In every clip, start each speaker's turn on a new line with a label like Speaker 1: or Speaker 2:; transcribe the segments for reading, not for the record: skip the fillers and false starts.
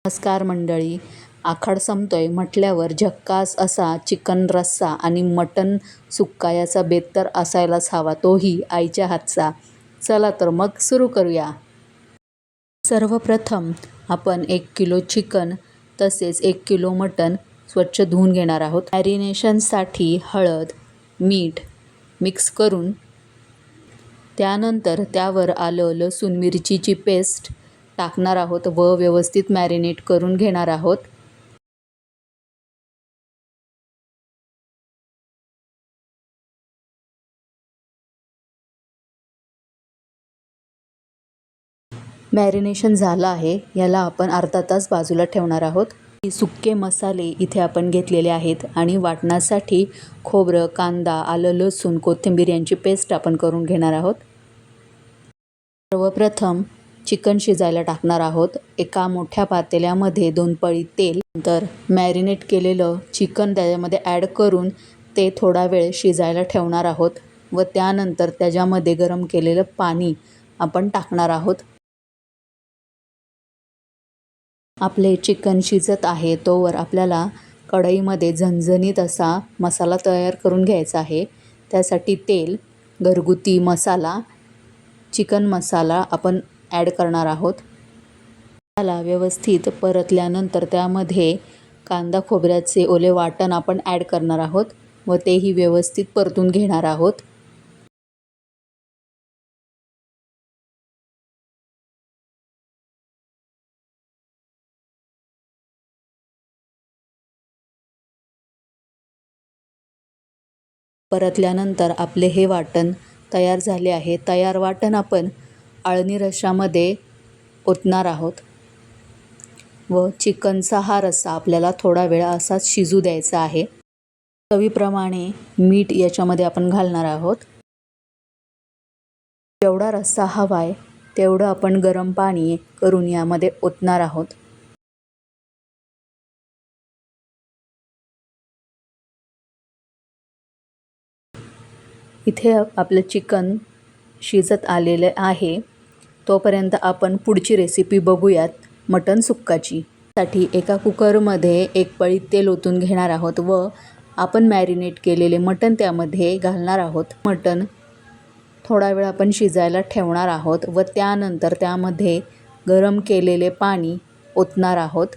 Speaker 1: नमस्कार मंडळी. आखाड संपतोय म्हटल्यावर झक्कास असा चिकन रस्सा आणि मटण सुक्का याचा बेत तर असायलाच हवा, तोही आईच्या हातचा. चला तर मग सुरू करूया. सर्वप्रथम आपण 1 किलो चिकन तसेच 1 किलो मटण स्वच्छ धुवून घेणार आहोत. मॅरिनेशनसाठी हळद, मीठ मिक्स करून त्यानंतर त्यावर आलं, लसूण, मिरचीची पेस्ट टाकणार आहोत व व्यवस्थित मॅरिनेट करून घेणार आहोत. मॅरिनेशन झालं आहे, याला आपण अर्धा तास बाजूला ठेवणार आहोत. सुके मसाले इथे आपण घेतलेले आहेत आणि वाटण्यासाठी खोबरं, कांदा, आलं, लसूण, कोथिंबीर यांची पेस्ट आपण करून घेणार आहोत. सर्वप्रथम चिकन शिजायला टाकणार आहोत. एका मोठ्या पातेल्यामध्ये 2 पळी तेल, नंतर मॅरिनेट केलेलं चिकन त्याच्यामध्ये ॲड करून ते थोडा वेळ शिजायला ठेवणार आहोत व त्यानंतर त्याच्यामध्ये गरम केलेलं पाणी आपण टाकणार आहोत. आपले चिकन शिजत आहे तोवर आपल्याला कढईमध्ये झणझणीत असा मसाला तयार करून घ्यायचा आहे. त्यासाठी तेल, घरगुती मसाला, चिकन मसाला आपण ॲड करणार आहोत. त्याला व्यवस्थित परतल्यानंतर त्यामध्ये कांदा खोबऱ्याचे ओले वाटण आपण ॲड करणार आहोत व तेही व्यवस्थित परतून घेणार आहोत. परतल्यानंतर आपले हे वाटण तयार झाले आहे. तयार वाटण आपण अळणी रश्श्यामध्ये ओतणार आहोत व चिकनचा हा रस्सा आपल्याला थोडा वेळ असाच शिजू द्यायचा आहे. चवीप्रमाणे मीठ याच्यामध्ये आपण घालणार आहोत. जेवढा रस्सा हवा आहे तेवढं आपण गरम पाणी करून यामध्ये ओतणार आहोत. इथे आपलं चिकन शिजत आलेलं आहे. तोपर्यंत आपण पुढची रेसिपी बघूयात मटण सुक्काची. साठी एका कुकरमध्ये 1 पळी तेल ओतून घेणार आहोत व आपण मॅरिनेट केलेले मटण त्यामध्ये घालणार आहोत. मटण थोडा वेळ आपण शिजायला ठेवणार आहोत व त्यानंतर त्यामध्ये गरम केलेले पाणी ओतणार आहोत.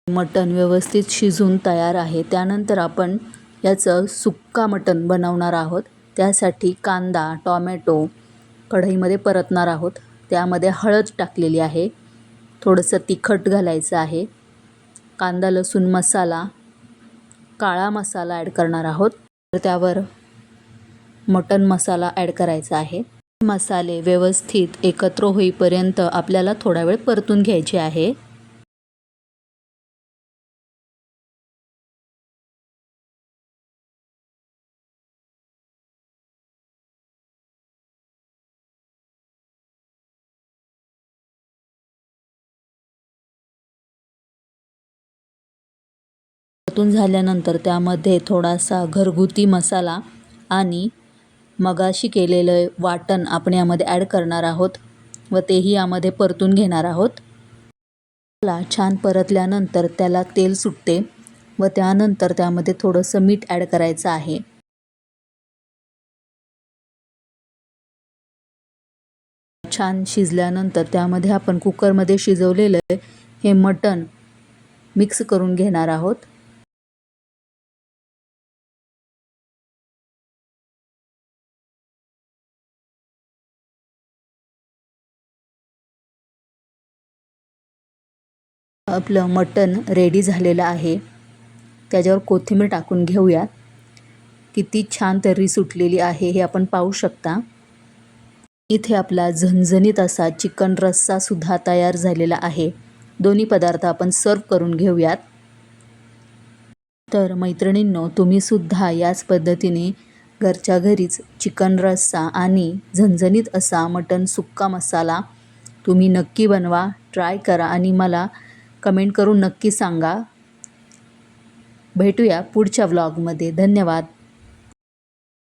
Speaker 1: मटण व्यवस्थित शिजून तयार आहे. त्यानंतर आपण याचं सुक्का मटण बनवणार आहोत. त्यासाठी कांदा, टोमॅटो कढईमध्ये परतणार आहोत. त्यामध्ये हळद टाकलेली आहे, थोडंसं तिखट घालायचं आहे, कांदा लसूण मसाला, काळा मसाला ॲड करणार आहोत. तर त्यावर मटण मसाला ॲड करायचा आहे. मसाले व्यवस्थित एकत्र होईपर्यंत आपल्याला थोडा वेळ परतून घ्यायचे आहे. परतून झाल्यानंतर त्यामध्ये थोडासा घरगुती मसाला आणि मगाशी केलेलं वाटण आपण यामध्ये ॲड करणार आहोत व तेही यामध्ये परतून घेणार आहोत. त्याला छान परतल्यानंतर त्याला तेल सुटते व त्यानंतर त्यामध्ये थोडंसं मीठ ॲड करायचं आहे. छान शिजल्यानंतर त्यामध्ये आपण कुकरमध्ये शिजवलेलं हे मटण मिक्स करून घेणार आहोत. आपलं मटण रेडी झालेलं आहे. त्याच्यावर कोथिंबीर टाकून घेऊया. किती छान तर्री सुटलेली आहे हे आपण पाहू शकता. इथे आपला झणझणीत असा चिकन रस्सा सुद्धा तयार झालेला आहे. दोन्ही पदार्थ आपण सर्व करून घेऊयात. तर मैत्रिणींनो, तुम्ही सुद्धा याच पद्धतीने घरच्या घरीच चिकन रस्सा आणि झणझणीत असा मटण सुक्का मसाला तुम्ही नक्की बनवा, ट्राय करा आणि मला कमेंट करून नक्की सांगा भेटूया पुढच्या व्लॉगमध्ये. धन्यवाद.